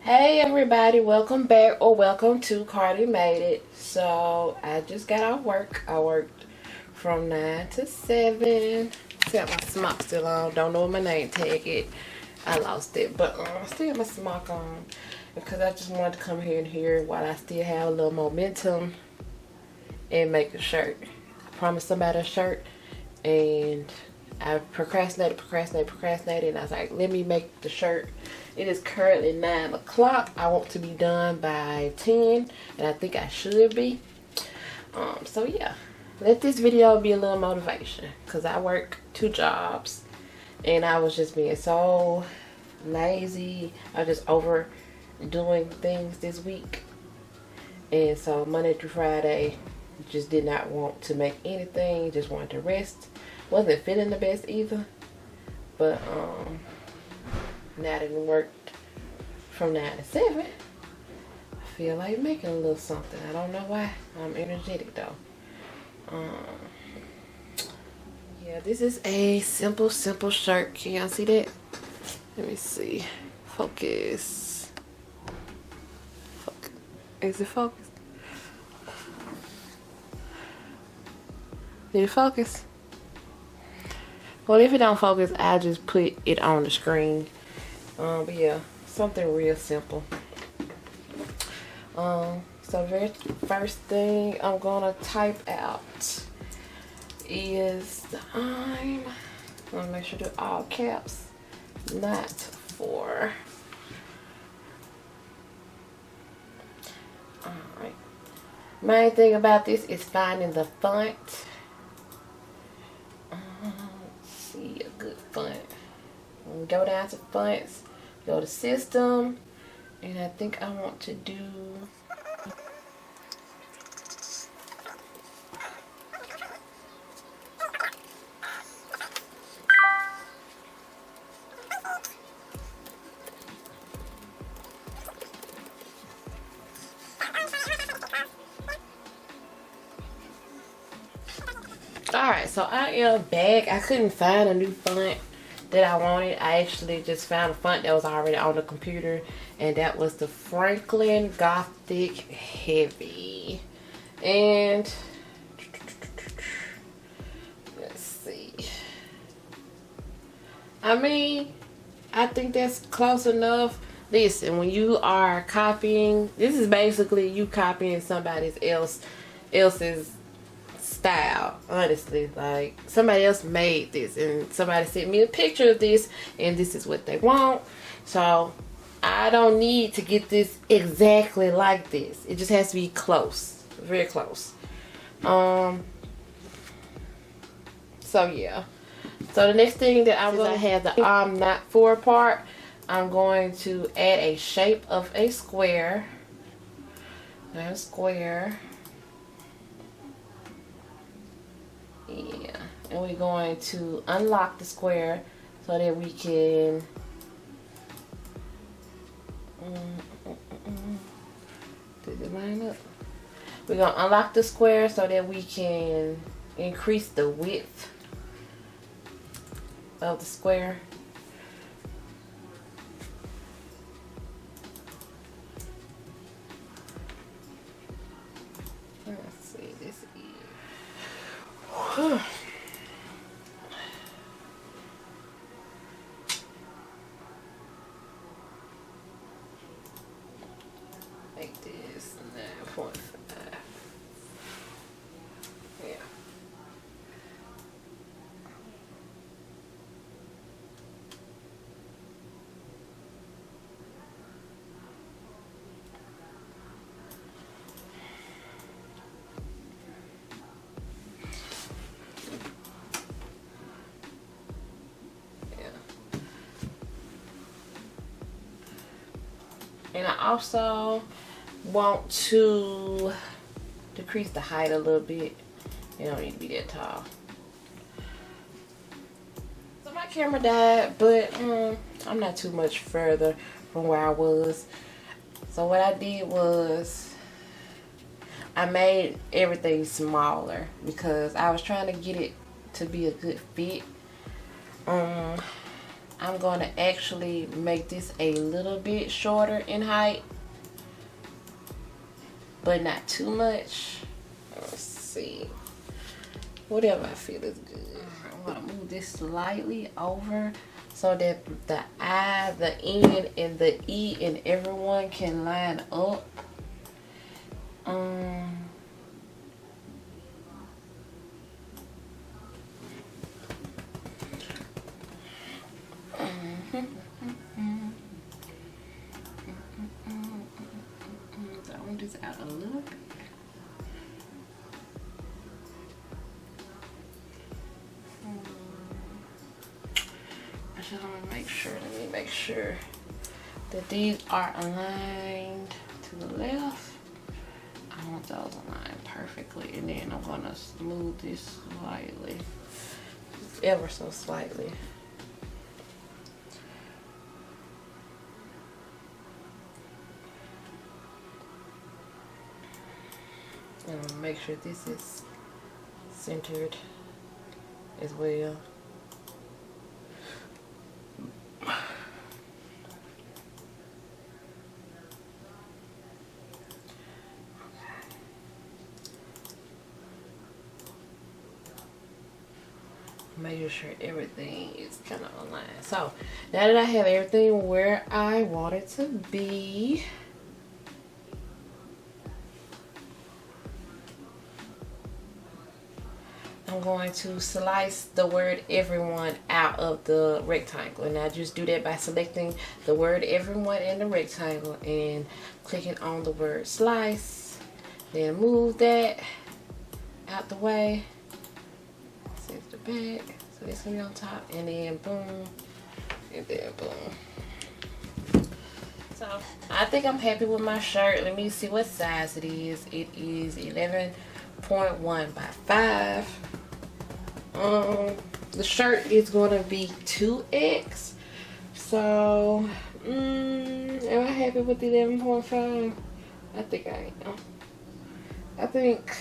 Hey everybody, welcome back or welcome to Cardi Made It. So I just got off work. I worked from 9 to 7. Still have my smock still on. Don't know what my name tag is. I lost it, but I still have my smock on because I just wanted to come here while I still have a little momentum and make a shirt. I promised somebody a shirt and I procrastinated, and I was like, let me make the shirt. It is currently 9 o'clock. I want to be done by 10, and I think I should be. So yeah, let this video be a little motivation, because I work 2 jobs, and I was just being so lazy. I was just overdoing things this week. And so Monday through Friday, just did not want to make anything, just wanted to rest. Wasn't feeling the best either, but now that I worked from 9 to 7, I feel like making a little something. I don't know why. I'm energetic though. Yeah, this is a simple shirt. Can y'all see that? Let me see. Focus. Is it focused? Did it focus? Well, if it don't focus, I'll just put it on the screen. But yeah, something real simple. So very first thing I'm gonna type out is I'm gonna make sure to do all caps, not for. Alright. Main thing about this is finding the font. See a good font. Go down to fonts, go to system, and I think I want to do Alright, so I am back. I couldn't find a new font that I wanted. I actually just found a font that was already on the computer, and that was the Franklin Gothic Heavy. And let's see. I mean, I think that's close enough. Listen, when you are copying, this is basically you copying somebody else's style. Honestly, like somebody else made this and somebody sent me a picture of this and this is what they want, so I don't need to get this exactly like this. It just has to be close, very close. So yeah, so the next thing that I'm going to have the not for part, I'm going to add a shape of a square. A square. Yeah, and we're going to unlock the square so that we can did it line up? We're gonna unlock the square so that we can increase the width of the square. Let's see, this is make this 9.5. Yeah. And I also want to decrease the height a little bit. You don't need to be that tall. So my camera died, but I'm not too much further from where I was. So what I did was I made everything smaller because I was trying to get it to be a good fit. I'm going to actually make this a little bit shorter in height, but not too much. Let's see. Whatever I feel is good. I'm going to move this slightly over so that the I, the N, and the E and everyone can line up. Round this out a little bit. I just want to make sure. Let me make sure that these are aligned to the left. I want those aligned perfectly, and then I'm gonna smooth this slightly, ever so slightly. And make sure this is centered as well. Making sure everything is kind of aligned. So now that I have everything where I want it to be, I'm going to slice the word everyone out of the rectangle. And I just do that by selecting the word everyone in the rectangle and clicking on the word slice. Then move that out the way. Save the back. So this will be on top. And then boom. And then boom. So I think I'm happy with my shirt. Let me see what size it is. It is 11.1 by 5. The shirt is going to be 2X. So, am I happy with the 11.5? I think I am. I think,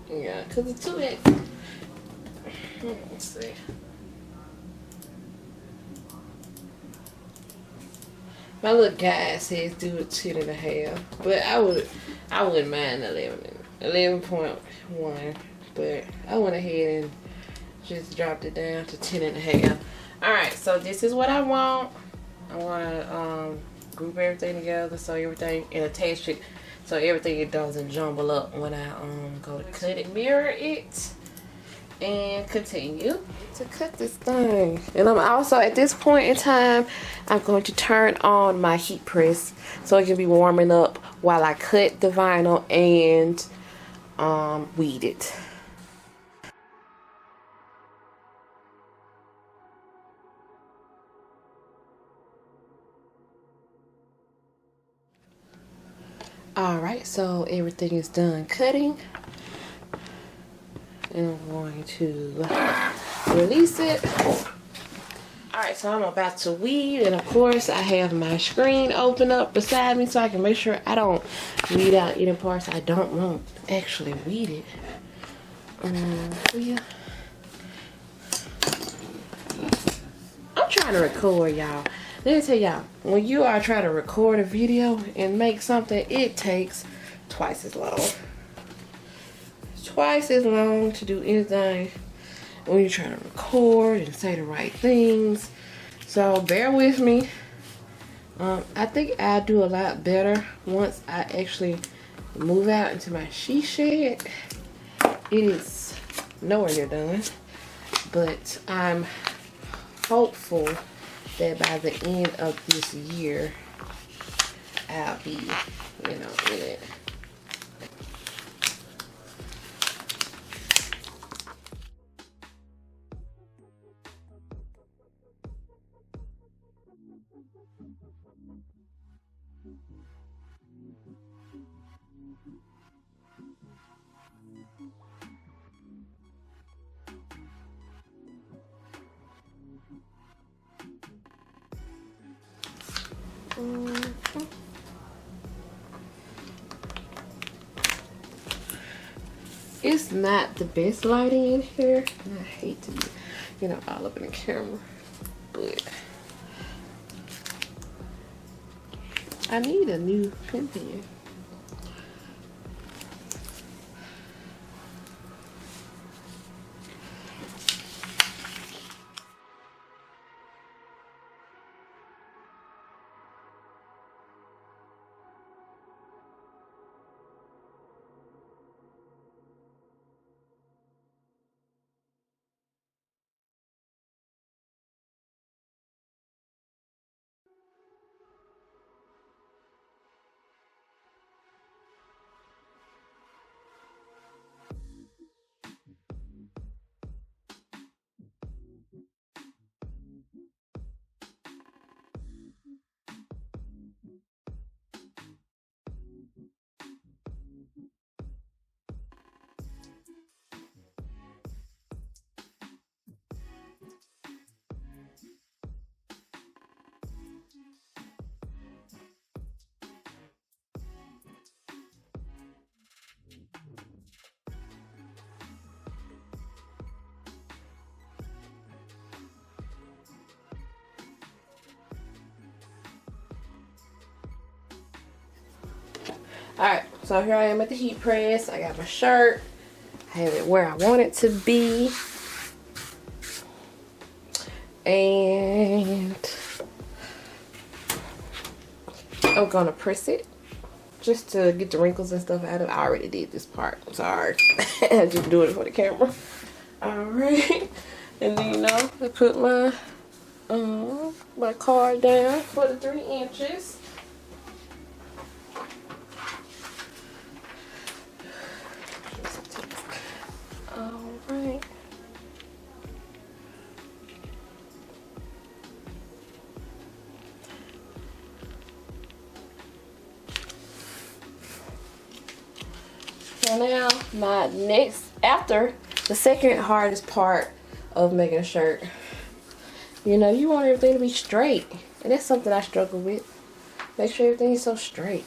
yeah, because the 2X, let's see. My little guy says do a 10.5, but I wouldn't mind 11.1, but I went ahead and just dropped it down to 10.5. All right, so this is what I want. I want to group everything together so everything and attach it so everything doesn't jumble up when I go to cut it, mirror it, and continue to cut this thing. And I'm also at this point in time, I'm going to turn on my heat press so it can be warming up while I cut the vinyl and weed it. Alright, so everything is done cutting. And I'm going to release it. Alright, so I'm about to weed, and of course I have my screen open up beside me so I can make sure I don't weed out any parts I don't want actually weeded. Yeah. I'm trying to record, y'all. Let me tell y'all, when you are trying to record a video and make something, it takes twice as long. Twice as long to do anything when you're trying to record and say the right things. So bear with me. I think I'll do a lot better once I actually move out into my she shed. It is nowhere near done, but I'm hopeful that by the end of this year I'll be, in it. It's not the best lighting in here. And I hate to be, you know, all up in the camera. But I need a new pen. Alright, so here I am at the heat press. I got my shirt. I have it where I want it to be. And I'm gonna press it just to get the wrinkles and stuff out of it. I already did this part. I'm sorry. I just do it for the camera. Alright. And then, you know, I put my card down for the 3 inches. Alright. So now my next, after the second hardest part of making a shirt, you know, you want everything to be straight. And that's something I struggle with. Make sure everything is so straight.